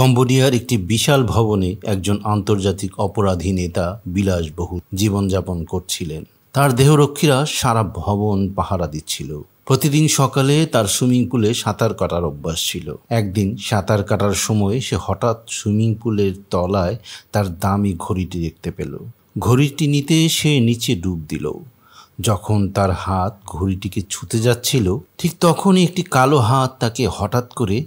কম্বোডিয়ার একটি বিশাল ভবনে একজন আন্তর্জাতিক অপরাধী নেতা বিলাসবহুল জীবনযাপন করছিলেন। তার দেহরক্ষীরা সারা ভবন পাহারা দিচ্ছিল। প্রতিদিন সকালে তার সুইমিং পুলে সাঁতার কাটার অভ্যাস ছিল। একদিন সাঁতার কাটার সময় সে হঠাৎ সুইমিং পুলের তলায় তার দামি ঘড়িটি দেখতে পেল। ঘড়িটি নিতে সে নিচে ডুব দিল। যখন তার হাত ঘড়িটিকে ছুঁতে যাচ্ছিল, ঠিক তখনই একটি কালো হাত তাকে হঠাৎ করে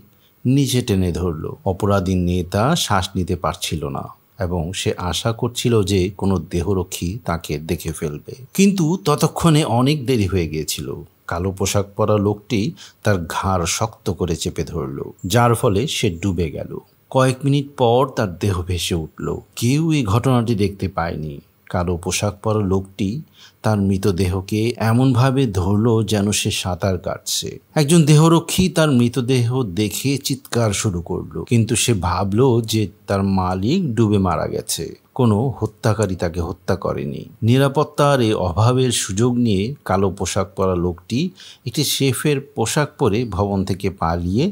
নিচে টেনে ধরল। অপরাধী নেতা শ্বাস নিতে পারছিল না এবং সে আশা করছিল যে কোনো দেহরক্ষী তাকে দেখে ফেলবে, কিন্তু ততক্ষণে অনেক দেরি হয়ে গিয়েছিল। কালো পোশাক পরা লোকটি তার ঘাড় শক্ত করে চেপে ধরল, যার ফলে সে ডুবে গেল। কয়েক মিনিট পর তার দেহ ভেসে উঠল। কেউ এই ঘটনাটি দেখতে পায়নি। কালো পোশাক পরা লোকটি তার মৃতদেহকে এমনভাবে ধরল যেন সে সাঁতার কাটছে। একজন দেহরক্ষী তার মৃতদেহ দেখে চিৎকার শুরু করলো, কিন্তু সে ভাবলো যে তার মালিক ডুবে মারা গেছে, কোনো হত্যাকারী তাকে হত্যা করেনি। নিরাপত্তার এই অভাবের সুযোগ নিয়ে কালো পোশাক পরা লোকটি একটি শেফের পোশাক পরে ভবন থেকে পালিয়ে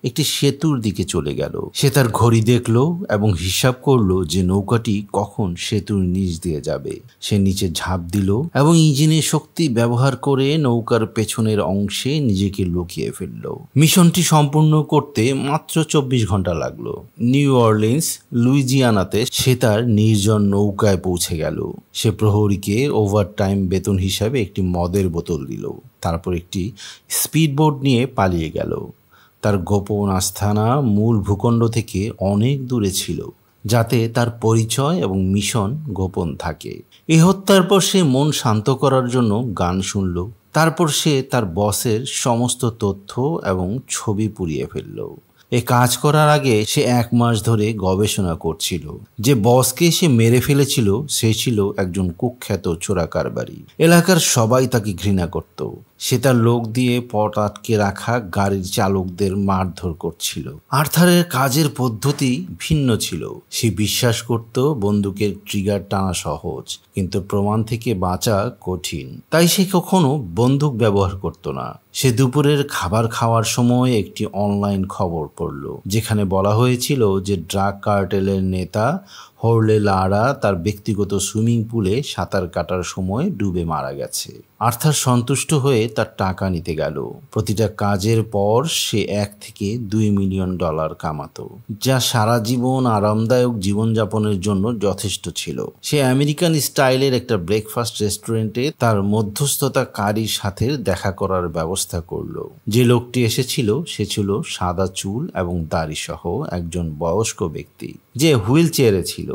একটি সেতুর দিকে চলে গেল। সে তার ঘড়ি দেখলো এবং হিসাব করলো যে নৌকাটি কখন সেতুর নিচ দিয়ে যাবে। সে নিচে ঝাঁপ দিল এবং ইঞ্জিনের শক্তি ব্যবহার করে নৌকার পেছনের অংশে নিজেকে লুকিয়ে ফেলল। মিশনটি সম্পূর্ণ করতে মাত্র 24 ঘন্টা লাগলো। নিউ অরলিন্স, লুইজিয়ানাতে সে তার নির্জন নৌকায় পৌঁছে গেল। সে প্রহরীকে ওভারটাইম বেতন হিসাবে একটি মদের বোতল দিল, তারপর একটি স্পিডবোট নিয়ে পালিয়ে গেল। তার গোপন আস্তানা মূল ভূখণ্ড থেকে অনেক দূরে ছিল, যাতে তার পরিচয় এবং মিশন গোপন থাকে। এই হত্যার পর সে মন শান্ত করার জন্য গান শুনল। তারপর সে তার বসের সমস্ত তথ্য এবং ছবি পুড়িয়ে ফেলল। এ কাজ করার আগে সে 1 মাস ধরে গবেষণা করছিল। যে বসকে সে মেরে ফেলেছিল সে ছিল একজন কুখ্যাত চোরাকারবারি। এলাকার সবাই তাকে ঘৃণা করত। সে তার লোক দিয়ে পথ আটকে রাখা গাড়ির চালকদের মারধর করছিল। আর্থারের কাজের পদ্ধতি ভিন্ন ছিল। সে বিশ্বাস করত বন্দুকের ট্রিগার টানা সহজ, কিন্তু প্রমাণ থেকে বাঁচা কঠিন। তাই সে কখনো বন্দুক ব্যবহার করত না। সে দুপুরের খাবার খাওয়ার সময় একটি অনলাইন খবর পড়ল, যেখানে বলা হয়েছিল যে ড্রাগ কার্টেলের নেতা হরলে লারা তার ব্যক্তিগত সুইমিং পুলে সাঁতার কাটার সময় ডুবে মারা গেছে। আর্থার সন্তুষ্ট হয়ে তার টাকা নিতে গেল। প্রতিটা কাজের পর সে $1 থেকে $2 মিলিয়ন কামাতো, যা সারা জীবন আরামদায়ক জীবনযাপনের জন্য যথেষ্ট ছিল। সে আমেরিকান স্টাইলের একটা ব্রেকফাস্ট রেস্টুরেন্টে তার মধ্যস্থতাকারীর সাথে দেখা করার ব্যবস্থা করলো। যে লোকটি এসেছিল সে ছিল সাদা চুল এবং দাড়ি সহ একজন বয়স্ক ব্যক্তি, যে হুইল চেয়ারে ছিল,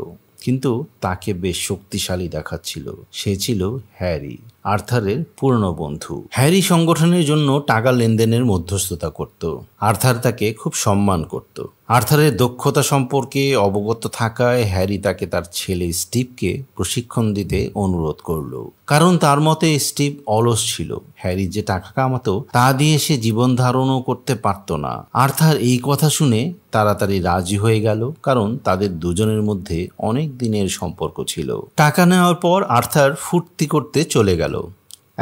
কিন্তু তাকে বেশ শক্তিশালী দেখাচ্ছিল। সে ছিল হ্যারি, আর্থারের পুরনো বন্ধু। হ্যারি সংগঠনের জন্য টাকা লেনদেনের মধ্যস্থতা করত। আর্থার তাকে খুব সম্মান করত। আর্থারের দক্ষতা সম্পর্কে অবগত থাকায় হ্যারি তাকে তার ছেলে স্টিভকে প্রশিক্ষণ দিতে অনুরোধ করল, কারণ তার মতে স্টিভ অলস ছিল। হ্যারি যে টাকা কামাতো তা দিয়ে সে জীবন ধারণও করতে পারত না। আর্থার এই কথা শুনে তাড়াতাড়ি রাজি হয়ে গেল, কারণ তাদের দুজনের মধ্যে অনেক দিনের সম্পর্ক ছিল। টাকা নেওয়ার পর আর্থার ফুর্তি করতে চলে গেল।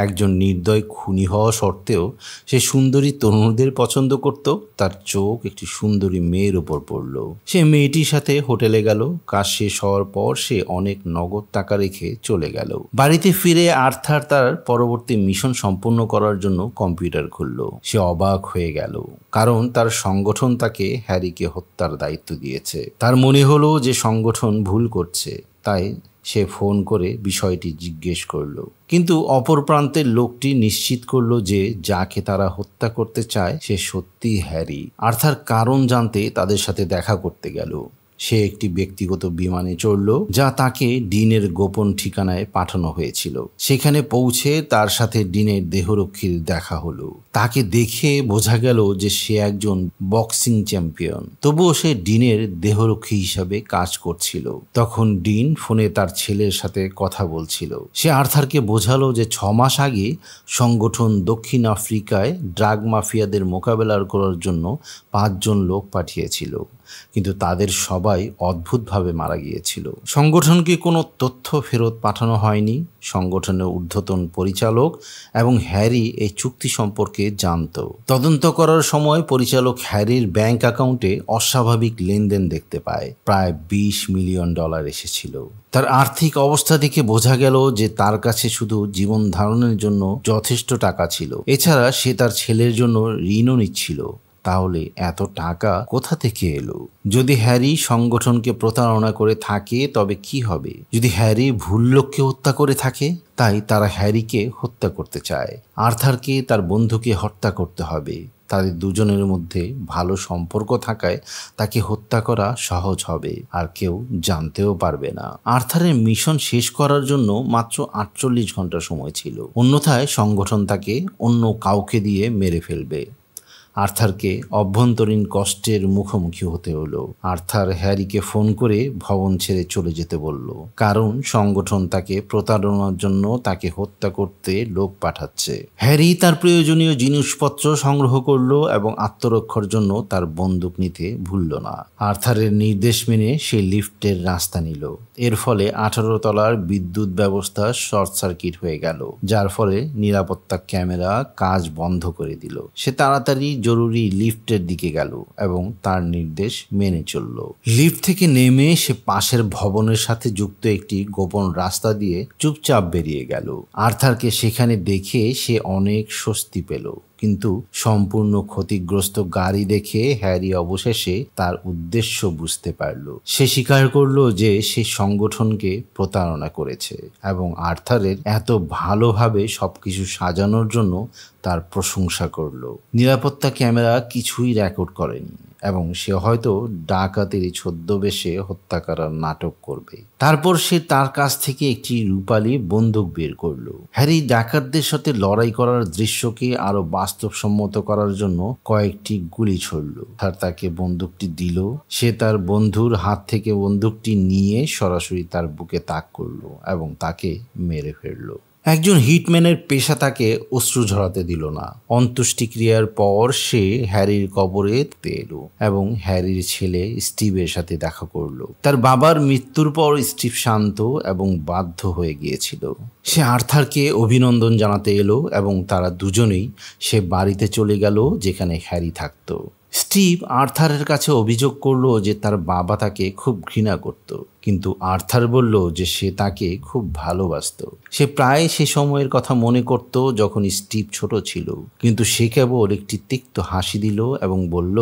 একজন নির্দয় খুনি হওয়া সত্ত্বেও সে সুন্দরী তরুণদের পছন্দ করত। তার চোখ একটি সুন্দরী মেয়ের উপর পড়ল। সে মেয়েটির সাথে হোটেলে গেল। কাজ শেষ হওয়ার পর সে অনেক নগদ টাকা রেখে চলে গেল। বাড়িতে ফিরে আর্থার তার পরবর্তী মিশন সম্পূর্ণ করার জন্য কম্পিউটার খুলল। সে অবাক হয়ে গেল, কারণ তার সংগঠন তাকে হ্যারিকে হত্যার দায়িত্ব দিয়েছে। তার মনে হলো যে সংগঠন ভুল করছে, তাই সে ফোন করে বিষয়টি জিজ্ঞেস করল। কিন্তু অপর প্রান্তের লোকটি নিশ্চিত করল যে যাকে তারা হত্যা করতে চায় সে সত্যিই হ্যারি। আর্থার কারণ জানতে তাদের সাথে দেখা করতে গেল। সে একটি ব্যক্তিগত বিমানে চড়ল, যা তাকে ডিনের গোপন ঠিকানায় পাঠানো হয়েছিল। সেখানে পৌঁছে তার সাথে ডিনের দেহরক্ষীর দেখা হলো। তাকে দেখে বোঝা গেল যে সে একজন বক্সিং চ্যাম্পিয়ন, তবুও সে ডিনের দেহরক্ষী হিসাবে কাজ করছিল। তখন ডিন ফোনে তার ছেলের সাথে কথা বলছিল। সে আর্থারকে বোঝালো যে 6 মাস আগে সংগঠন দক্ষিণ আফ্রিকায় ড্রাগ মাফিয়াদের মোকাবেলা করার জন্য 5 জন লোক পাঠিয়েছিল। কিন্তু তাদের সবাই অদ্ভুতভাবে মারা গিয়েছিল। সংগঠনকে কোনো তথ্য ফেরত পাঠানো হয়নি। সংগঠনের ঊর্ধ্বতন পরিচালক এবং হ্যারি এই চুক্তি সম্পর্কে জানত। তদন্ত করার সময় পরিচালক হ্যারির ব্যাংক অ্যাকাউন্টে অস্বাভাবিক লেনদেন দেখতে পায়। প্রায় $20 মিলিয়ন এসেছিল। তার আর্থিক অবস্থা দেখে বোঝা গেল যে তার কাছে শুধু জীবন ধারণের জন্য যথেষ্ট টাকা ছিল। এছাড়া সে তার ছেলের জন্য ঋণও নিচ্ছিল। তাহলে এত টাকা কোথা থেকে এলো? যদি হ্যারি সংগঠনকে প্রতারণা করে থাকে তবে কি হবে? যদি হ্যারি ভুল লোককে হত্যা করে থাকে? তাই তারা হ্যারিকে হত্যা করতে চায়। আর্থারকে তার বন্ধুকে হত্যা করতে হবে। তাদের দুজনের মধ্যে ভালো সম্পর্ক থাকায় তাকে হত্যা করা সহজ হবে, আর কেউ জানতেও পারবে না। আর্থারের মিশন শেষ করার জন্য মাত্র 48 ঘন্টা সময় ছিল, অন্যথায় সংগঠন তাকে অন্য কাউকে দিয়ে মেরে ফেলবে। আর্থারকে অভ্যন্তরীণ কষ্টের মুখোমুখি হতে হলো। আর্থার হ্যারিকে ফোন করে ভবন ছেড়ে চলে যেতে বলল, কারণ সংগঠন তাকে প্রতারণার জন্য তাকে হত্যা করতে লোক পাঠাচ্ছে। হ্যারি তার প্রয়োজনীয় জিনিসপত্র সংগ্রহ করলো এবং আত্মরক্ষার জন্য তার বন্দুক নিতে ভুলল না। আর্থারের নির্দেশ মেনে সে লিফটের রাস্তা নিল। এর ফলে 18 তলার বিদ্যুৎ ব্যবস্থা শর্ট সার্কিট হয়ে গেল, যার ফলে নিরাপত্তা ক্যামেরা কাজ বন্ধ করে দিল। সে তাড়াতাড়ি জরুরি লিফটের দিকে গেল এবং তার নির্দেশ মেনে চলল। লিফট থেকে নেমে সে পাশের ভবনের সাথে যুক্ত একটি গোপন রাস্তা দিয়ে চুপচাপ বেরিয়ে গেল। আর্থারকে সেখানে দেখে সে অনেক স্বস্তি পেল, কিন্তু সম্পূর্ণ ক্ষতিগ্রস্ত গাড়ি দেখে হ্যারি অবশেষে তার উদ্দেশ্য বুঝতে পারল। সে স্বীকার করল যে সে সংগঠনকে প্রতারণা করেছে এবং আর্থারের এত ভালোভাবে সবকিছু সাজানোর জন্য তার প্রশংসা করল। নিরাপত্তা ক্যামেরা কিছুই রেকর্ড করেনি এবং সে হয়তো ডাকাতের ছদ্মবেশে হত্যা করার নাটক করবে। তারপর সে তার কাছ থেকে একটি রূপালী বন্দুক বের করলো। হ্যারি ডাকাতদের সাথে লড়াই করার দৃশ্যকে আরো বাস্তবসম্মত করার জন্য কয়েকটি গুলি ছুড়ল। আর তাকে বন্দুকটি দিল। সে তার বন্ধুর হাত থেকে বন্দুকটি নিয়ে সরাসরি তার বুকে তাক করলো এবং তাকে মেরে ফেললো। একজন হিটম্যানের পেশা তাকে অশ্রু ঝরাতে দিল না। অন্ত্যেষ্টিক্রিয়ার পর সে হ্যারির কবরে এলো এবং হ্যারির ছেলে স্টিভের সাথে দেখা করলো। তার বাবার মৃত্যুর পর স্টিভ শান্ত এবং বাধ্য হয়ে গিয়েছিল। সে আর্থারকে অভিনন্দন জানাতে এলো এবং তারা দুজনেই সে বাড়িতে চলে গেল যেখানে হ্যারি থাকতো। স্টিভ আর্থারের কাছে অভিযোগ করলো যে তার বাবা তাকে খুব ঘৃণা করত, কিন্তু আর্থার বলল যে সে তাকে খুব ভালোবাসত। সে প্রায় সে সময়ের কথা মনে করত যখন স্টিভ ছোট ছিল, কিন্তু সে কেবল একটি তিক্ত হাসি দিল এবং বলল,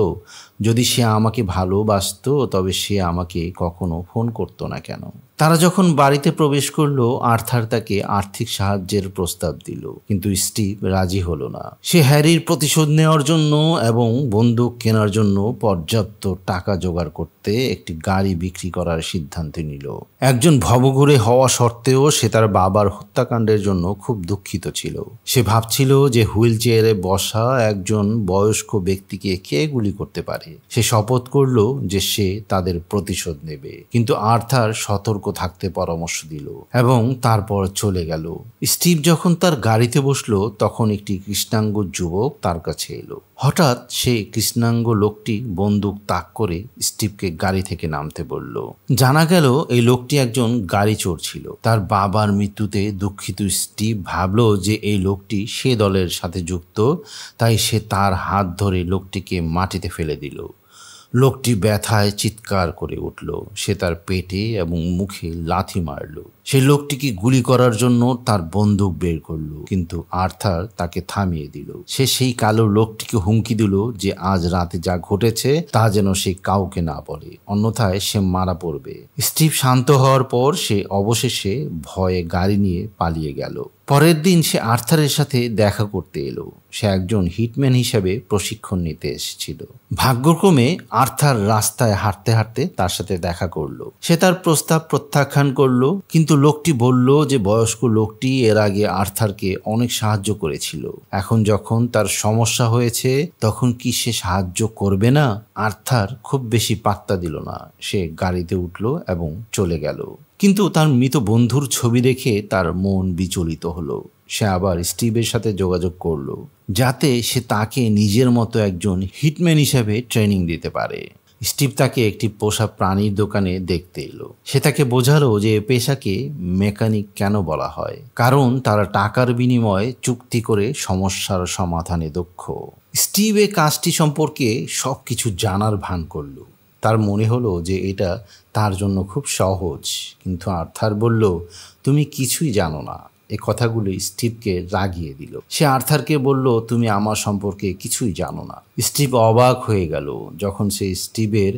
যদি সে আমাকে ভালোবাসত তবে সে আমাকে কখনো ফোন করতো না কেন? তারা যখন বাড়িতে প্রবেশ করলো, আর্থার তাকে আর্থিক সাহায্যের প্রস্তাব দিল, কিন্তু স্টিভ রাজি হলো না। সে হ্যারির প্রতিশোধ নেওয়ার জন্য এবং বন্দুক কেনার জন্য পর্যাপ্ত টাকা জোগাড় করতে একটি গাড়ি বিক্রি করার সিদ্ধান্ত নিল। একজন ভবঘুরে হওয়া সত্ত্বেও সে তার বাবার হত্যাকাণ্ডের জন্য খুব দুঃখিত ছিল। সে ভাবছিল যে হুইল চেয়ারে বসা একজন বয়স্ক ব্যক্তিকে কে গুলি করতে পারে। সে শপথ করলো যে সে তাদের প্রতিশোধ নেবে, কিন্তু আর্থার সতর্ক থাকতে পরামর্শ দিল এবং তারপর চলে গেল। স্টিভ যখন তার গাড়িতে বসলো তখন একটি কৃষ্ণাঙ্গ যুবক তার কাছে এলো। হঠাৎ সে কৃষ্ণাঙ্গ লোকটি বন্দুক তাক করে স্টিভকে গাড়ি থেকে নামতে বলল। জানা গেল এই লোকটি একজন গাড়ি চোর ছিল। তার বাবার মৃত্যুতে দুঃখিত স্টিভ ভাবল যে এই লোকটি সে দলের সাথে যুক্ত, তাই সে তার হাত ধরে লোকটিকে মাটিতে ফেলে দিল। লোকটি ব্যথায় চিৎকার করে উঠল। সে তার পেটে এবং মুখে লাথি মারল। সে লোকটিকে গুলি করার জন্য তার বন্দুক বের করল, কিন্তু আর্থার তাকে থামিয়ে দিল। সে সেই কালো লোকটিকে হুমকি দিল যে আজ রাতে যা ঘটেছে তা যেন সে কাউকে না বলে, অন্যথায় সে মারা পড়বে। স্টিভ শান্ত হওয়ার পর সে অবশেষে ভয়ে গাড়ি নিয়ে পালিয়ে গেল। পরের দিন সে আর্থারের সাথে দেখা করতে এলো। সে একজন হিটম্যান হিসেবে প্রশিক্ষণ নিতে এসেছিল। ভাগ্যক্রমে আর্থার রাস্তায় হাঁটতে হাঁটতে তার সাথে দেখা করলো। সে তার প্রস্তাব প্রত্যাখ্যান করলো, কিন্তু লোকটি বলল যে বয়স্ক লোকটি এর আগে আর্থারকে অনেক সাহায্য করেছিল। এখন যখন তার সমস্যা হয়েছে তখন কি সে সাহায্য করবে না? আর্থার খুব বেশি পাত্তা দিল না। সে গাড়িতে উঠল এবং চলে গেল। কিন্তু তার মৃত বন্ধুর ছবি দেখে তার মন বিচলিত হলো। সে আবার স্টিভের সাথে যোগাযোগ করলো যাতে সে তাকে নিজের মতো একজন হিটম্যান হিসেবে ট্রেনিং দিতে পারে। স্টিভ তাকে একটি পোষা প্রাণীর দোকানে দেখতে এলো। সে তাকে বোঝালো যে পেশাকে মেকানিক কেন বলা হয়, কারণ তারা টাকার বিনিময়ে চুক্তি করে সমস্যার সমাধানে দক্ষ। স্টিভ এই কাজটি সম্পর্কে সবকিছু জানার ভান করলো। তার মনে হলো যে এটা তার জন্য খুব সহজ, কিন্তু আর্থার বলল, তুমি কিছুই জানো না। এই কথাগুলো স্টিভকে রাগিয়ে দিল। সে আর্থারকে বলল, তুমি আমার সম্পর্কে কিছুই জানো না। স্টিভ অবাক হয়ে গেল যখন সে স্টিভের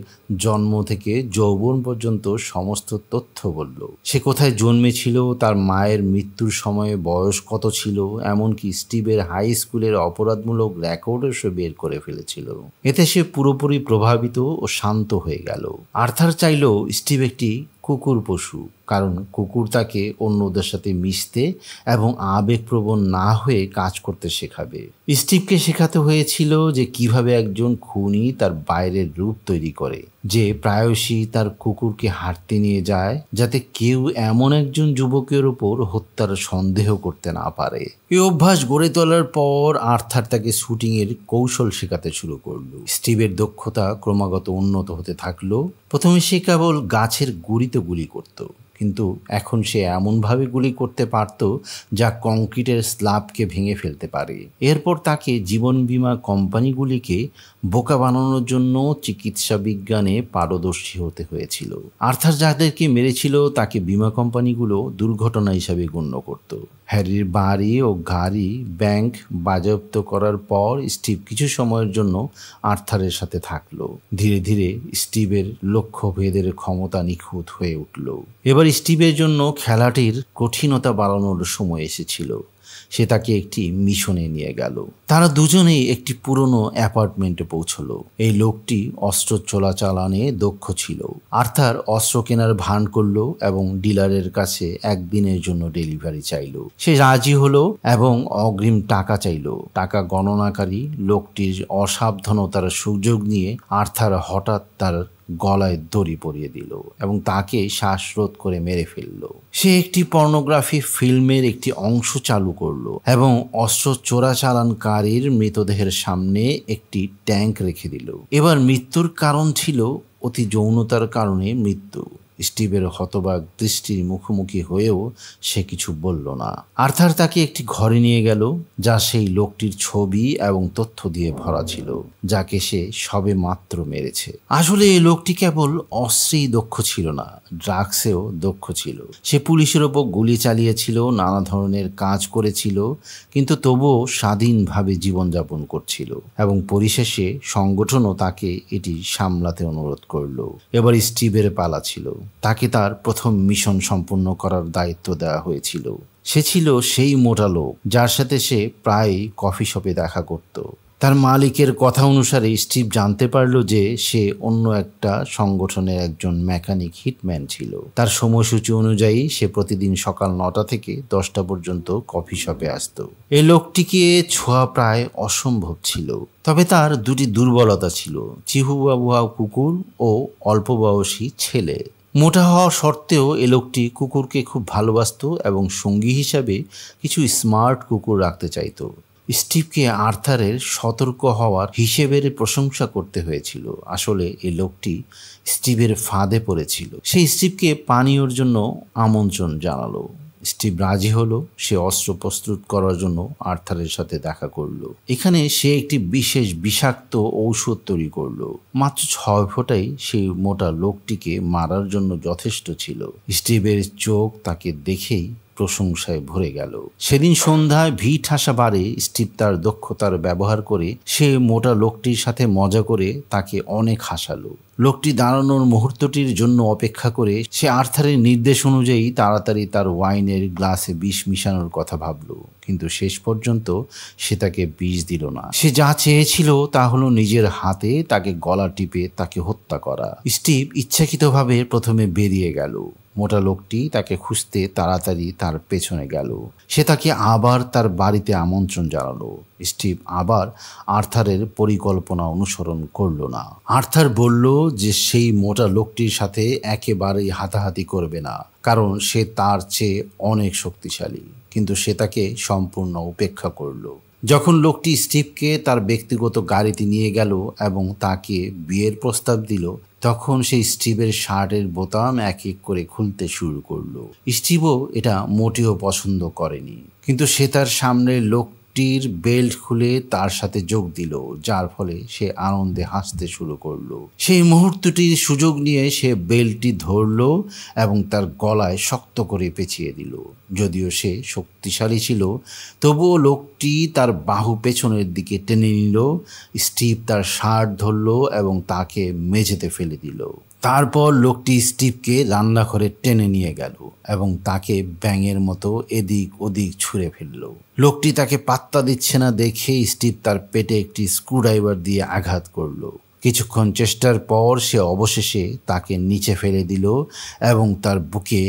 জন্ম থেকে যৌবন পর্যন্ত সমস্ত তথ্য বলল। সে কোথায় জন্মেছিল, তার মায়ের মৃত্যুর সময়ে বয়স কত ছিল, এমনকি স্টিভের হাই স্কুলের অপরাধমূলক রেকর্ডও সে বের করে ফেলেছিল। এতে সে পুরোপুরি প্রভাবিত ও শান্ত হয়ে গেল। আর্থার চাইল স্টিভ একটি কুকুর পশু, কারণ কুকুর তাকে অন্যদের সাথে মিশতে এবং আবেগপ্রবণ না হয়ে কাজ করতে শেখাবে। স্টিভকে শেখাতে হয়েছিল যে কিভাবে একজন খুনি তার বাইরের রূপ তৈরি করে, যে প্রায়শই তার কুকুরকে হাঁটতে নিয়ে যায় যাতে কেউ এমন একজন যুবকের উপর হত্যার সন্দেহ করতে না পারে। এই অভ্যাস গড়ে তোলার পর আর্থার তাকে শুটিংয়ের কৌশল শেখাতে শুরু করলো। স্টিভের দক্ষতা ক্রমাগত উন্নত হতে থাকলো। প্রথমে সে কেবল গাছের গুঁড়িতে গুলি করত, কিন্তু এখন সে এমনভাবে গুলি করতে পারত যা কংক্রিটের স্ল্যাবকে ভেঙে ফেলতে পারে। এরপর তাকে জীবন বীমা কোম্পানিগুলিকে বোকা বানানোর জন্য চিকিৎসা বিজ্ঞানে পারদর্শী হতে হয়েছিল। আর্থার যাদেরকে মেরেছিল তাকে বীমা কোম্পানিগুলো দুর্ঘটনা হিসাবে গণ্য করত। হ্যারির বাড়ি ও গাড়ি ব্যাংক বাজেয়াপ্ত করার পর স্টিভ কিছু সময়ের জন্য আর্থারের সাথে থাকলো। ধীরে ধীরে স্টিভের লক্ষ্য ভেদের ক্ষমতা নিখুঁত হয়ে উঠল। এবার স্টিভের জন্য খেলাটির কঠিনতা বাড়ানোর সময় এসেছিল। সে তাকে একটি মিশনে নিয়ে গেল। তারা দুজনেই একটি পুরনো অ্যাপার্টমেন্টে পৌঁছলো। এই লোকটি অস্ত্র চোরাচালানে দক্ষ ছিল। আর্থার অস্ত্র কেনার ভান করলো এবং ডিলারের কাছে একদিনের জন্য ডেলিভারি চাইলো। সে রাজি হলো এবং অগ্রিম টাকা চাইলো। টাকা গণনাকারী লোকটির অসাবধানতার সুযোগ নিয়ে আর্থার হঠাৎ তার গলায় দড়ি পরিয়ে দিল এবং তাকে শ্বাসরোধ করে মেরে ফেলল। সে একটি পর্নোগ্রাফি ফিল্মের একটি অংশ চালু করলো এবং অস্ত্র চোরাচালানকারীর মৃতদেহের সামনে একটি ট্যাঙ্ক রেখে দিল। এবার মৃত্যুর কারণ ছিল অতি যৌনতার কারণে মৃত্যু। স্টিভের হতবাক দৃষ্টির মুখোমুখি হয়েও সে কিছু বলল না। আর্থার তাকে একটি ঘরে নিয়ে গেল যা সেই লোকটির ছবি এবং তথ্য দিয়ে ভরা ছিল, যাকে সে সবে মাত্র মেরেছে। আসলে এই লোকটি কেবল অস্ত্রেই দক্ষ ছিল না, ড্রাগসেও দক্ষ ছিল। সে পুলিশের ওপর গুলি চালিয়েছিল, নানা ধরনের কাজ করেছিল, কিন্তু তবুও স্বাধীনভাবে জীবনযাপন করছিল এবং পরিশেষে সংগঠনও তাকে এটি সামলাতে অনুরোধ করলো। এবার স্টিভের পালা ছিল। তাকে তার প্রথম মিশন সম্পূর্ণ করার দায়িত্ব দেওয়া হয়েছিল। সে ছিল সেই মোটা লোক যার সাথে সে প্রায় কফি শপে দেখা করত। তার মালিকের কথা অনুসারে স্টিভ জানতে পারল যে সে অন্য একটা সংগঠনের একজন মেকানিক হিটম্যান ছিল। তার সময়সূচি অনুযায়ী সে প্রতিদিন সকাল 9টা থেকে 10টা পর্যন্ত কফি শপে আসত। এই লোকটিকে ছোঁয়া প্রায় অসম্ভব ছিল, তবে তার দুটি দুর্বলতা ছিল: চিহুয়াহুয়া কুকুর ও অল্প বয়সী ছেলে। মোটা হওয়া সত্ত্বেও এ লোকটি কুকুরকে খুব ভালোবাসত এবং সঙ্গী হিসাবে কিছু স্মার্ট কুকুর রাখতে চাইত। স্টিভকে আর্থারের সতর্ক হওয়ার হিসেবের প্রশংসা করতে হয়েছিল। আসলে এই লোকটি স্টিভের ফাঁদে পড়েছিল। সে স্টিভকে পানীয়র জন্য আমন্ত্রণ জানালো। স্টিভ রাজি হলো। সে অস্ত্র প্রস্তুত করার জন্য আর্থারের সাথে দেখা করলো। এখানে সে একটি বিশেষ বিষাক্ত ঔষধ তৈরি করলো। মাত্র 6 ফোঁটাই সেই মোটা লোকটিকে মারার জন্য যথেষ্ট ছিল। স্টিভের চোখ তাকে দেখেই প্রশংসায় ভরে গেল। সেদিন সন্ধ্যায় ভিড় ঠাসা বারে স্টিভ তার দক্ষতার ব্যবহার করে সে মোটা লোকটির সাথে মজা করে তাকে অনেক হাসালো। লোকটি দাঁড়ানোর মুহূর্তটির জন্য অপেক্ষা করে সে আর্থারের নির্দেশ অনুযায়ী তাড়াতাড়ি তার ওয়াইনের গ্লাসে বিষ মিশানোর কথা ভাবল, কিন্তু শেষ পর্যন্ত সে তাকে বিষ দিল না। সে যা চেয়েছিল তা হলো নিজের হাতে তাকে গলা টিপে তাকে হত্যা করা। স্টিভ ইচ্ছাকৃতভাবে প্রথমে বেরিয়ে গেল। মোটা লোকটি তাকে খুঁজতে তাড়াতাড়ি তার পেছনে গেল। সে তাকে আবার তার বাড়িতে আমন্ত্রণ জানালো। স্টিভ আবার আর্থারের পরিকল্পনা অনুসরণ করল না। আর্থার বলল যে সেই মোটা লোকটির সাথে একেবারেই হাতাহাতি করবে না, কারণ সে তার চেয়ে অনেক শক্তিশালী, কিন্তু সে তাকে সম্পূর্ণ উপেক্ষা করল। যখন লোকটি স্টিভকে তার ব্যক্তিগত গাড়িতে নিয়ে গেল এবং তাকে বিয়ের প্রস্তাব দিল, তখন সেই স্টিভের শার্টের বোতাম এক এক করে খুলতে শুরু করলো। স্টিভও এটা মোটেও পছন্দ করেনি, কিন্তু সে তার সামনের লোকটির বেল্ট খুলে তার সাথে যোগ দিল, যার ফলে সে আনন্দে হাসতে শুরু করলো। সেই মুহূর্তটির সুযোগ নিয়ে সে বেল্টটি ধরলো এবং তার গলায় শক্ত করে পেঁচিয়ে দিল। যদিও সে শক্তিশালী ছিল, তবুও লোকটি তার বাহু পেছনের দিকে টেনে নিল। স্টিভ তার শার্ট ধরলো এবং তাকে মেঝেতে ফেলে দিল। তারপর লোকটি স্টিভকে রান্নাঘরে টেনে নিয়ে গেল এবং তাকে ব্যাঙের মতো এদিক ওদিক ছুঁড়ে ফেলল। লোকটি তাকে পাত্তা দিচ্ছে না দেখে স্টিভ তার পেটে একটি স্ক্রুড্রাইভার দিয়ে আঘাত করল। কিছুক্ষণ চেষ্টার পর সে অবশেষে তাকে নিচে ফেলে দিল এবং তার বুকে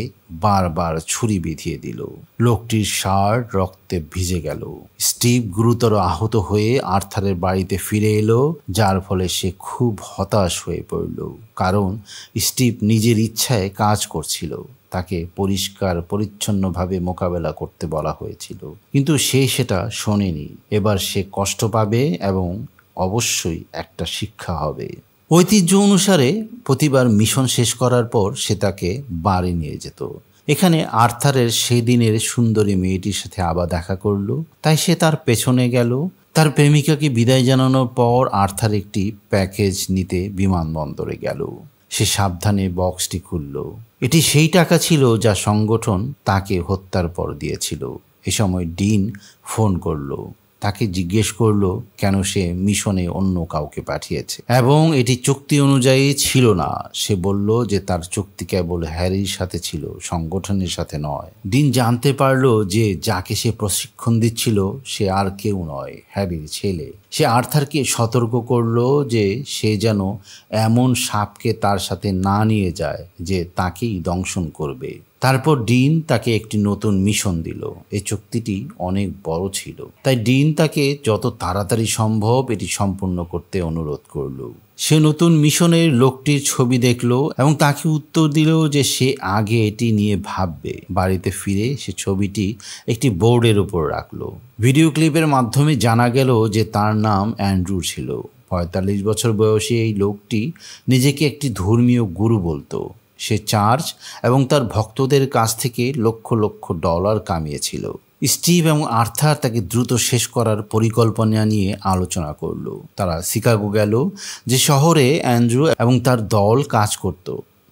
বারবার ছুরি বিঁধিয়ে দিল। লোকটির শার্ট রক্তে ভিজে গেল। স্টিভ গুরুতর আহত হয়ে আর্থারের বাড়িতে ফিরে এলো, যার ফলে সে খুব হতাশ হয়ে পড়ল, কারণ স্টিভ নিজের ইচ্ছায় কাজ করছিল। তাকে পরিষ্কার পরিচ্ছন্নভাবে মোকাবেলা করতে বলা হয়েছিল, কিন্তু সে সেটা শোনেনি। এবার সে কষ্ট পাবে এবং অবশ্যই একটা শিক্ষা হবে। ঐতিহ্য অনুসারে প্রতিবার মিশন শেষ করার পর সে তাকে বাড়ি নিয়ে যেত। এখানে আর্থারের সেদিনের সুন্দরী মেয়েটির সাথে আবার দেখা করলো, তাই সে তার পেছনে গেল। তার প্রেমিকাকে বিদায় জানানোর পর আর্থার একটি প্যাকেজ নিতে বিমানবন্দরে গেল। সে সাবধানে বক্সটি খুলল। এটি সেই টাকা ছিল যা সংগঠন তাকে হত্যার পর দিয়েছিল। এ সময় ডিন ফোন করলো, তাকে জিজ্ঞেস করলো কেন সে মিশনে অন্য কাউকে পাঠিয়েছে এবং এটি চুক্তি অনুযায়ী ছিল না। সে বলল যে তার চুক্তি কেবল হ্যারির সাথে ছিল, সংগঠনের সাথে নয়। ডিন জানতে পারলো যে যাকে সে প্রশিক্ষণ দিচ্ছিল সে আর কেউ নয়, হ্যারির ছেলে। সে আর্থারকে সতর্ক করলো যে সে যেন এমন সাপকে তার সাথে না নিয়ে যায় যে তাকেই দংশন করবে। তারপর ডিন তাকে একটি নতুন মিশন দিল। এই চুক্তিটি অনেক বড় ছিল, তাই ডিন তাকে যত তাড়াতাড়ি সম্ভব এটি সম্পূর্ণ করতে অনুরোধ করল। সে নতুন মিশনের লোকটির ছবি দেখলো এবং তাকে উত্তর দিল যে সে আগে এটি নিয়ে ভাববে। বাড়িতে ফিরে সে ছবিটি একটি বোর্ডের উপর রাখলো। ভিডিও ক্লিপের মাধ্যমে জানা গেল যে তার নাম অ্যান্ড্রু ছিল। 45 বছর বয়সী এই লোকটি নিজেকে একটি ধর্মীয় গুরু বলতো। সে চার্চ এবং তার ভক্তদের কাছ থেকে লক্ষ লক্ষ ডলার কামিয়েছিল। স্টিভ এবং আর্থার তাকে দ্রুত শেষ করার পরিকল্পনা নিয়ে আলোচনা করলো। তারা শিকাগো গেল, যে শহরে অ্যান্ড্রু এবং তার দল কাজ করত।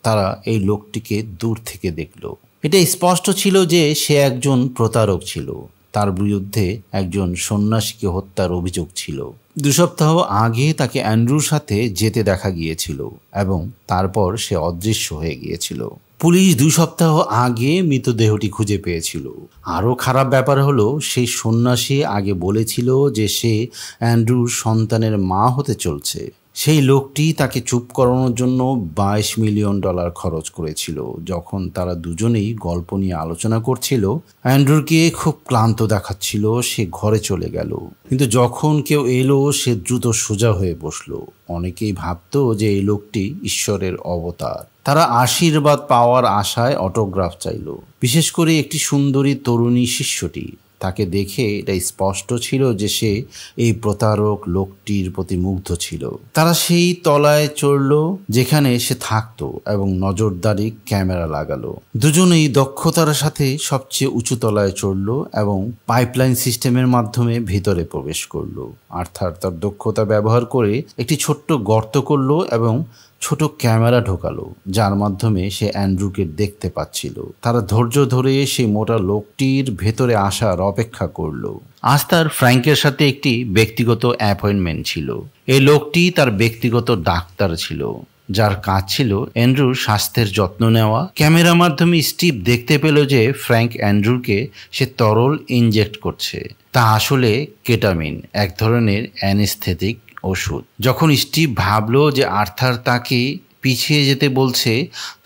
তারা এই লোকটিকে দূর থেকে দেখল। এটা স্পষ্ট ছিল যে সে একজন প্রতারক ছিল। তার বিরুদ্ধে একজন সন্ন্যাসীকে হত্যার অভিযোগ ছিল। 2 সপ্তাহ আগে তাকে অ্যান্ড্রুর সাথে যেতে দেখা গিয়েছিল এবং তারপর সে অদৃশ্য হয়ে গিয়েছিল। পুলিশ 2 সপ্তাহ আগে মৃতদেহটি খুঁজে পেয়েছিল। আরও খারাপ ব্যাপার হলো সেই সন্ন্যাসী আগে বলেছিল যে সে অ্যান্ড্রুর সন্তানের মা হতে চলছে। সেই লোকটি তাকে চুপ করানোর জন্য $22 মিলিয়ন খরচ করেছিল। যখন তারা দুজনেই গল্প নিয়ে আলোচনা করছিল, অ্যান্ড্রুকে খুব ক্লান্ত দেখাচ্ছিল। সে ঘরে চলে গেল, কিন্তু যখন কেউ এলো সে দ্রুত সোজা হয়ে বসলো। অনেকেই ভাবতো যে এই লোকটি ঈশ্বরের অবতার। তারা আশীর্বাদ পাওয়ার আশায় অটোগ্রাফ চাইল, বিশেষ করে একটি সুন্দরী তরুণী শিষ্যটি। তাকে দেখে এটা স্পষ্ট ছিল যে সে এই প্রতারক লোকটির প্রতি মুগ্ধ ছিল। তারা সেই তলায় চড়ল যেখানে সে থাকতো এবং নজরদারি ক্যামেরা লাগালো। দুজনেই দক্ষতার সাথে সবচেয়ে উঁচু তলায় চড়ল এবং পাইপলাইন সিস্টেমের মাধ্যমে ভিতরে প্রবেশ করলো। আর্থার তার দক্ষতা ব্যবহার করে একটি ছোট্ট গর্ত করলো এবং ছোট ক্যামেরা ঢোকালো, যার মাধ্যমে সে অ্যান্ড্রুকে দেখতে পাচ্ছিল। তারা ধৈর্য ধরে সেই মোটা লোকটির ভেতরে আসার অপেক্ষা করলো। আজ তার ফ্র্যাঙ্কের সাথে একটি ব্যক্তিগত অ্যাপয়েন্টমেন্ট ছিল। এই লোকটি তার ব্যক্তিগত ডাক্তার ছিল, যার কাজ ছিল অ্যান্ড্রুর স্বাস্থ্যের যত্ন নেওয়া। ক্যামেরার মাধ্যমে স্টিভ দেখতে পেল যে ফ্র্যাঙ্ক অ্যান্ড্রুকে সে তরল ইনজেক্ট করছে। তা আসলে কেটামিন, এক ধরনের অ্যানেস্থেটিক ওষুধ। যখন স্টিভ ভাবলো যে আর্থার তাকে পিছিয়ে যেতে বলছে,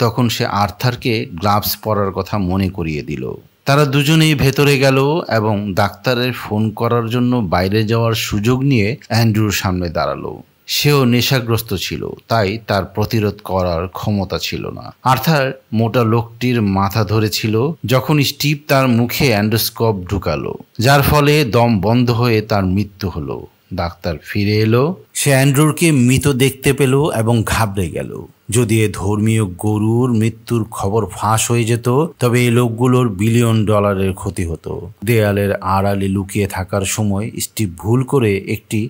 তখন সে আর্থারকে গ্লাভস পরার কথা মনে করিয়ে দিল। তারা দুজনেই ভেতরে গেল এবং ডাক্তারের ফোন করার জন্য বাইরে যাওয়ার সুযোগ নিয়ে অ্যান্ড্রুর সামনে দাঁড়ালো। সেও নেশাগ্রস্ত ছিল, তাই তার প্রতিরোধ করার ক্ষমতা ছিল না। আর্থার মোটা লোকটির মাথা ধরেছিল যখন স্টিভ তার মুখে অ্যান্ডোস্কোপ ঢুকালো, যার ফলে দম বন্ধ হয়ে তার মৃত্যু হলো। ডাক্তার ফিরে এলো, সে অ্যান্ড্রুরকে মৃত দেখতে পেল এবং ঘাবড়ে গেল। যদি এ ধর্মীয় গরুর মৃত্যুর খবর ফাঁস হয়ে যেত, তবে এই লোকগুলোর বিলিয়ন ডলারের ক্ষতি হতো। দেয়ালের আড়ালে লুকিয়ে থাকার সময় স্টিভ ভুল করে একটি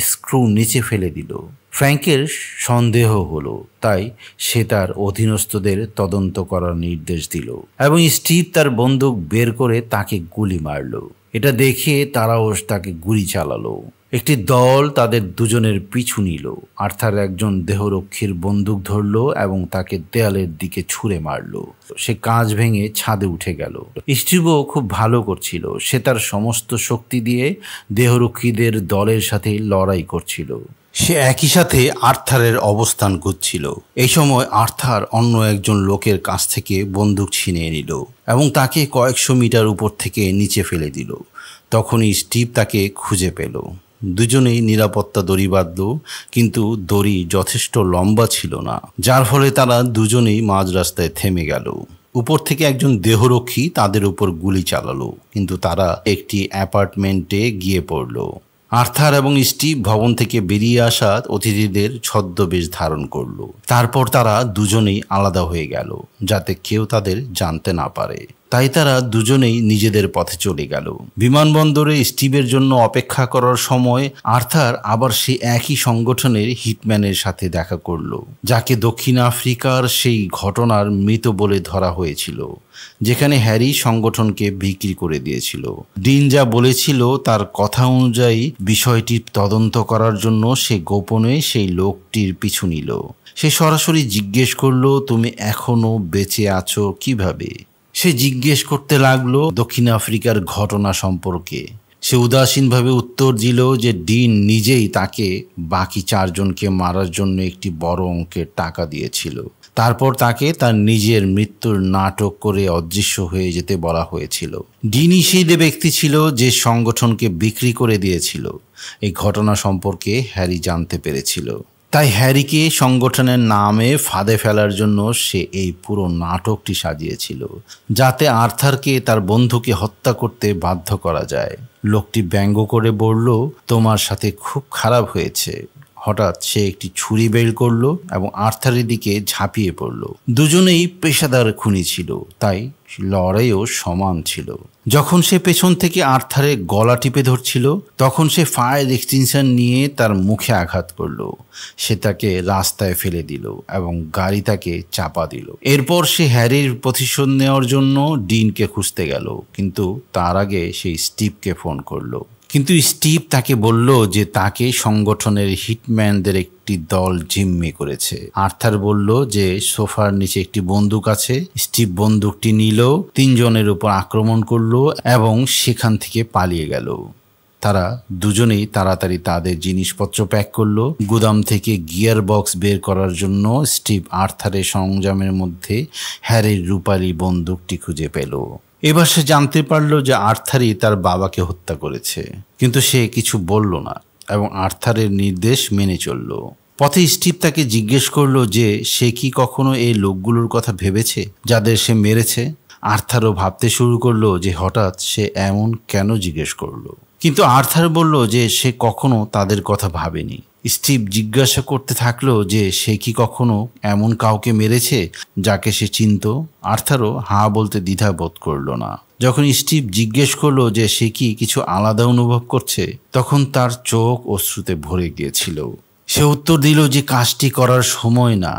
স্ক্রু নিচে ফেলে দিল। ফ্র্যাঙ্কের সন্দেহ হলো, তাই সে তার অধীনস্থদের তদন্ত করার নির্দেশ দিল এবং স্টিভ তার বন্দুক বের করে তাকে গুলি মারল। এটা দেখে তারাও তাকে গুলি চালালো। একটি দল তাদের দুজনের পিছু নিল। আর্থার একজন দেহরক্ষীর বন্দুক ধরল এবং তাকে দেয়ালের দিকে ছুঁড়ে মারল। সে কাঁচ ভেঙে ছাদে উঠে গেল। স্টিভও খুব ভালো করছিল। সে তার সমস্ত শক্তি দিয়ে দেহরক্ষীদের দলের সাথে লড়াই করছিল। সে একই সাথে আর্থারের অবস্থান খুঁজছিল। এই সময় আর্থার অন্য একজন লোকের কাছ থেকে বন্দুক ছিনিয়ে নিল এবং তাকে কয়েকশো মিটার উপর থেকে নিচে ফেলে দিল। তখনই স্টিভ তাকে খুঁজে পেল। দুজনেই নিরাপত্তা দড়ি বাঁধল, কিন্তু দড়ি যথেষ্ট লম্বা ছিল না, যার ফলে তারা দুজনেই মাঝ রাস্তায় থেমে গেল। উপর থেকে একজন দেহরক্ষী তাদের উপর গুলি চালালো, কিন্তু তারা একটি অ্যাপার্টমেন্টে গিয়ে পড়ল। আর্থার এবং স্টিভ ভবন থেকে বেরিয়ে আসা অতিথিদের ছদ্মবেশ ধারণ করল। তারপর তারা দুজনেই আলাদা হয়ে গেল, যাতে কেউ তাদের জানতে না পারে। তাই তারা দুজনেই নিজেদের পথে চলে গেল। বিমানবন্দরে স্টিভের জন্য অপেক্ষা করার সময় আর্থার আবার সে একই সংগঠনের হিটম্যানের সাথে দেখা করল, যাকে দক্ষিণ আফ্রিকার সেই ঘটনার মৃত বলে ধরা হয়েছিল, যেখানে হ্যারি সংগঠনকে বিক্রি করে দিয়েছিল। ডিন যা বলেছিল তার কথা অনুযায়ী বিষয়টি তদন্ত করার জন্য সে গোপনে সেই লোকটির পিছু নিল। সে সরাসরি জিজ্ঞেস করলো, তুমি এখনো বেঁচে আছো কিভাবে? সে জিজ্ঞেস করতে লাগলো দক্ষিণ আফ্রিকার ঘটনা সম্পর্কে। সে উদাসীনভাবে উত্তর দিল যে ডিন নিজেই তাকে বাকি চারজনকে মারার জন্য একটি বড় অঙ্কের টাকা দিয়েছিল। তারপর তাকে তার নিজের মৃত্যুর নাটক করে অদৃশ্য হয়ে যেতে বলা হয়েছিল। ডিনই সেই ব্যক্তি ছিল যে সংগঠনকে বিক্রি করে দিয়েছিল। এই ঘটনা সম্পর্কে হ্যারি জানতে পেরেছিল, তাই হ্যারিকে সংগঠনের নামে ফাঁদে ফেলার জন্য সে এই পুরো নাটকটি সাজিয়েছিল, যাতে আর্থারকে তার বন্ধুকে হত্যা করতে বাধ্য করা যায়। লোকটি ব্যঙ্গ করে বলল, তোমার সাথে খুব খারাপ হয়েছে। হঠাৎ সে একটি ছুরি বের করলো এবং আর্থারের দিকে ঝাঁপিয়ে পড়ল। দুজনেই পেশাদার খুনি ছিল, তাই লড়াইও সমান ছিল। যখন সে পেছন থেকে আর্থারের গলা টিপে ধরছিল, তখন সে ফায়ার এক্সটিংশন নিয়ে তার মুখে আঘাত করলো। সে তাকে রাস্তায় ফেলে দিল এবং গাড়ি তাকে চাপা দিল। এরপর সে হ্যারির প্রতিশোধ নেওয়ার জন্য ডিনকে খুঁজতে গেল, কিন্তু তার আগে সে স্টিভকে ফোন করলো। কিন্তু স্টিভ তাকে বলল যে তাকে সংগঠনের হিটম্যানদের একটি দল জিম্মি করেছে। আর্থার বলল যে সোফার নিচে একটি বন্দুক আছে। স্টিভ বন্দুকটি নিল, তিনজনের উপর আক্রমণ করলো এবং সেখান থেকে পালিয়ে গেল। তারা দুজনেই তাড়াতাড়ি তাদের জিনিসপত্র প্যাক করলো। গুদাম থেকে গিয়ার বক্স বের করার জন্য স্টিভ আর্থারের সরঞ্জামের মধ্যে হ্যারির রূপালী বন্দুকটি খুঁজে পেল। এবার সে জানতে পারল যে আর্থারই তার বাবাকে হত্যা করেছে, কিন্তু সে কিছু বলল না এবং আর্থারের নির্দেশ মেনে চলল। পথে স্টিভ তাকে জিজ্ঞেস করলো যে সে কি কখনো এই লোকগুলোর কথা ভেবেছে যাদের সে মেরেছে। আর্থারও ভাবতে শুরু করলো যে হঠাৎ সে এমন কেন জিজ্ঞেস করলো, কিন্তু আর্থার বলল যে সে কখনো তাদের কথা ভাবেনি। স্টিভ জিজ্ঞাসা করতে থাকলো যে সে কি কখনো এমন কাউকে মেরেছে যাকে সে চিনত। আর্থারও হাঁ বলতে দ্বিধা বোধ করলো না। যখন স্টিভ জিজ্ঞেস করলো যে সে কি কিছু আলাদা অনুভব করছে, তখন তার চোখ অশ্রুতে ভরে গিয়েছিল। সে উত্তর দিল যে কাজটি করার সময় না,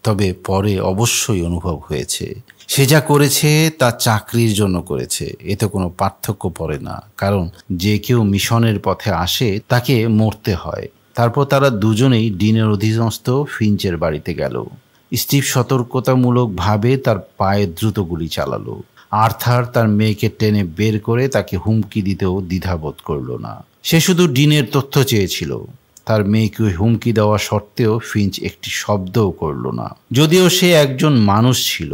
তবে পরে অবশ্যই অনুভব হয়েছে। সে যা করেছে তা চাকরির জন্য করেছে, এতে কোনো পার্থক্য পড়ে না, কারণ যে কেউ মিশনের পথে আসে তাকে মরতে হয়। তারপর তারা দুজনেই ডিনের অধীনস্থ ফিঞ্চের বাড়িতে গেল। স্টিভ সতর্কতামূলকভাবে তার পায়ে দ্রুত গুলি চালালো। আর্থার তার মেয়েকে টেনে বের করে তাকে হুমকি দিতেও দ্বিধাবোধ করল না। সে শুধু ডিনের তথ্য চেয়েছিল। তার মেয়েকে হুমকি দেওয়া সত্ত্বেও ফিঞ্চ একটি শব্দও করল না। যদিও সে একজন মানুষ ছিল,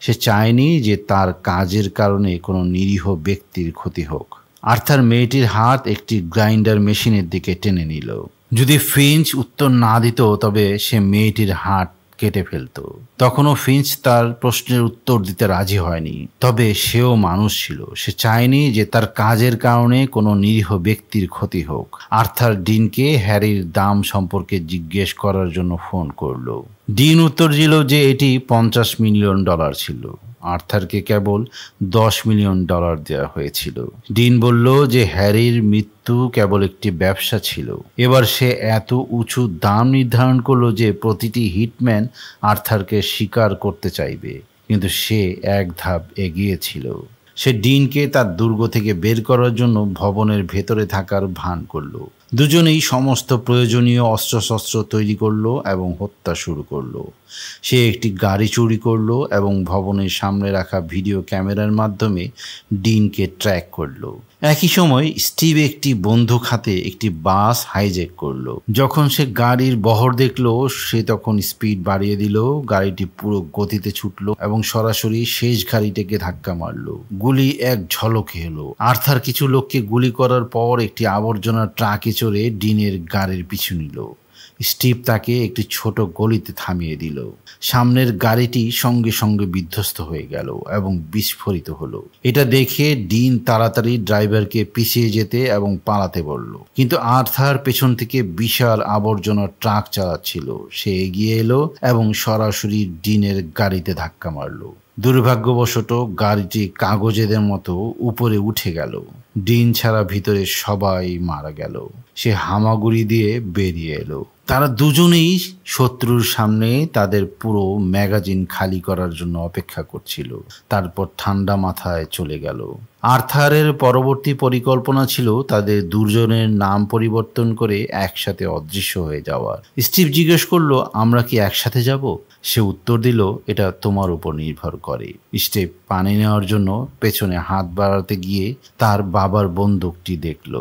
সে চায়নি যে তার কাজের কারণে কোনো নিরীহ ব্যক্তির ক্ষতি হোক। আর্থার মেয়েটির হাত একটি গ্রাইন্ডার মেশিনের দিকে টেনে নিল। যদি ফিঞ্চ উত্তর না দিত তবে সে মেয়েটির হাত কেটে ফেলত। তখনও ফিঞ্চ তার প্রশ্নের উত্তর দিতে রাজি হয়নি। তবে সেও মানুষ ছিল, সে চায়নি যে তার কাজের কারণে কোনো নিরীহ ব্যক্তির ক্ষতি হোক। আর্থার ডিনকে হ্যারির দাম সম্পর্কে জিজ্ঞেস করার জন্য ফোন করলো। ডিন উত্তর দিল যে এটি $50 মিলিয়ন ছিল। আর্থারকে কেবল $10 মিলিয়ন দেওয়া হয়েছিল। ডিন বলল যে হ্যারির মৃত্যু কেবল একটি ব্যবসা ছিল। এবার সে এত উঁচু দাম নির্ধারণ করলো যে প্রতিটি হিটম্যান আর্থারকে স্বীকার করতে চাইবে, কিন্তু সে এক ধাপ এগিয়ে ছিল। সে ডিনকে তার দুর্গ থেকে বের করার জন্য ভবনের ভেতরে থাকার ভান করল। দুজনেই সমস্ত প্রয়োজনীয় অস্ত্রশস্ত্র তৈরি করলো এবং হত্যা শুরু করলো। সে একটি গাড়ি চুরি করলো এবং ভবনের সামনে রাখা ভিডিও ক্যামেরার মাধ্যমে ডিনকে ট্র্যাক করলো। একই সময় স্টিভ একটি বন্দুক হাতে একটি বাস হাইজ্যাক করলো। যখন সে গাড়ির বহর দেখলো সে তখন স্পিড বাড়িয়ে দিল। গাড়িটি পুরো গতিতে ছুটলো এবং সরাসরি শেষ গাড়িটাকে ধাক্কা মারলো। গুলি এক ঝলকে এলো। আর্থার কিছু লোককে গুলি করার পর একটি আবর্জনার ট্রাকে চড়ে ডিনের গাড়ির পিছু নিল। স্টিভ তাকে একটি ছোট গলিতে থামিয়ে দিল। সামনের গাড়িটি সঙ্গে সঙ্গে বিধ্বস্ত হয়ে গেল এবং বিস্ফোরিত হলো। এটা দেখে ডিন তাড়াতাড়ি ড্রাইভারকে পিছিয়ে যেতে এবং পালাতে বলল, কিন্তু আর্থার পেছন থেকে বিশাল আবর্জনার ট্রাক চালাচ্ছিল। সে এগিয়ে এলো এবং সরাসরি ডিনের গাড়িতে ধাক্কা মারল। দুর্ভাগ্যবশত গাড়িটি কাগজেদের মতো উপরে উঠে গেল। ডিন ছাড়া ভিতরে সবাই মারা গেল। সে হামাগুড়ি দিয়ে বেরিয়ে এলো। তারা দুজনেই শত্রুর সামনে তাদের পুরো ম্যাগাজিন খালি করার জন্য অপেক্ষা করছিল। তারপর ঠান্ডা মাথায় চলে গেল। আর্থারের পরবর্তী পরিকল্পনা ছিল তাদের দুজনের নাম পরিবর্তন করে একসাথে অদৃশ্য হয়ে যাওয়ার। স্টিভ জিজ্ঞেস করলো, আমরা কি একসাথে যাব? সে উত্তর দিল, এটা তোমার উপর নির্ভর করে। স্টিভ পানি নেওয়ার জন্য পেছনে হাত বাড়াতে গিয়ে তার বাবার বন্দুকটি দেখল।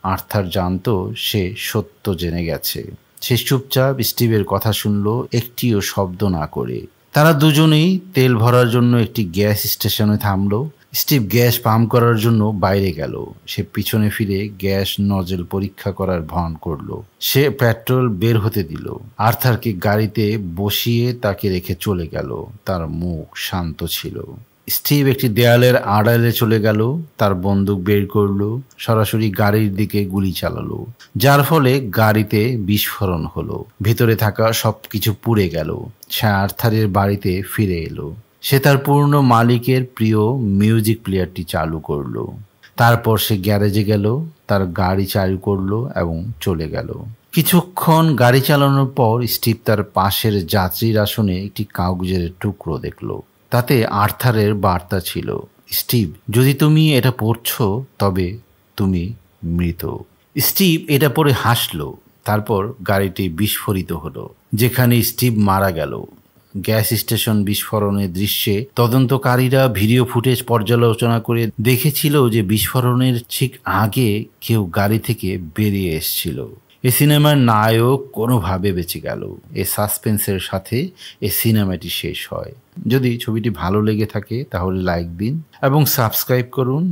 আর্থার জানতো সে সত্য জেনে গেছে। সে চুপচাপ স্টিভের কথা শুনল, একটিও শব্দ না করে। তারা দুজনেই তেল ভরার জন্য একটি গ্যাস স্টেশনে থামলো। স্টিভ গ্যাস পাম্প করার জন্য বাইরে গেল। সে পিছনে ফিরে গ্যাস নজেল পরীক্ষা করার ভান করলো। সে পেট্রোল বের হতে দিল। আর্থারকে গাড়িতে বসিয়ে তাকে রেখে চলে গেল। তার মুখ শান্ত ছিল। স্টিভ একটি দেয়ালের আড়ালে চলে গেল। তার বন্দুক বের করলো, সরাসরি গাড়ির দিকে গুলি চালালো, যার ফলে গাড়িতে বিস্ফোরণ হলো। ভেতরে থাকা সবকিছু পুড়ে গেল। সে আর্থারের বাড়িতে ফিরে এলো। সে তার পুরনো মালিকের প্রিয় মিউজিক প্লেয়ারটি চালু করলো। তারপর সে গ্যারেজে গেল, তার গাড়ি চালু করলো এবং চলে গেল। কিছুক্ষণ গাড়ি চালানোর পর স্টিভ তার পাশের যাত্রীর আসনে একটি কাগজের টুকরো দেখলো। তাতে আর্থারের বার্তা ছিল, স্টিভ, যদি তুমি এটা পড়ছো তবে তুমি মৃত। স্টিভ এটা পড়ে হাসলো। তারপর গাড়িটি বিস্ফোরিত হলো, যেখানে স্টিভ মারা গেল। গ্যাস স্টেশন বিস্ফোরণের দৃশ্যে তদন্তকারীরা ভিডিও ফুটেজ পর্যালোচনা করে দেখেছিল যে বিস্ফোরণের ঠিক আগে কেউ গাড়ি থেকে বেরিয়ে এসেছিল। এই সিনেমার নায়ক কোনোভাবে বেঁচে গেল। এই সাসপেন্সের সাথে এই সিনেমাটি শেষ হয়। যদি ছবিটি ভালো লেগে থাকে তাহলে লাইক দিন এবং সাবস্ক্রাইব করুন।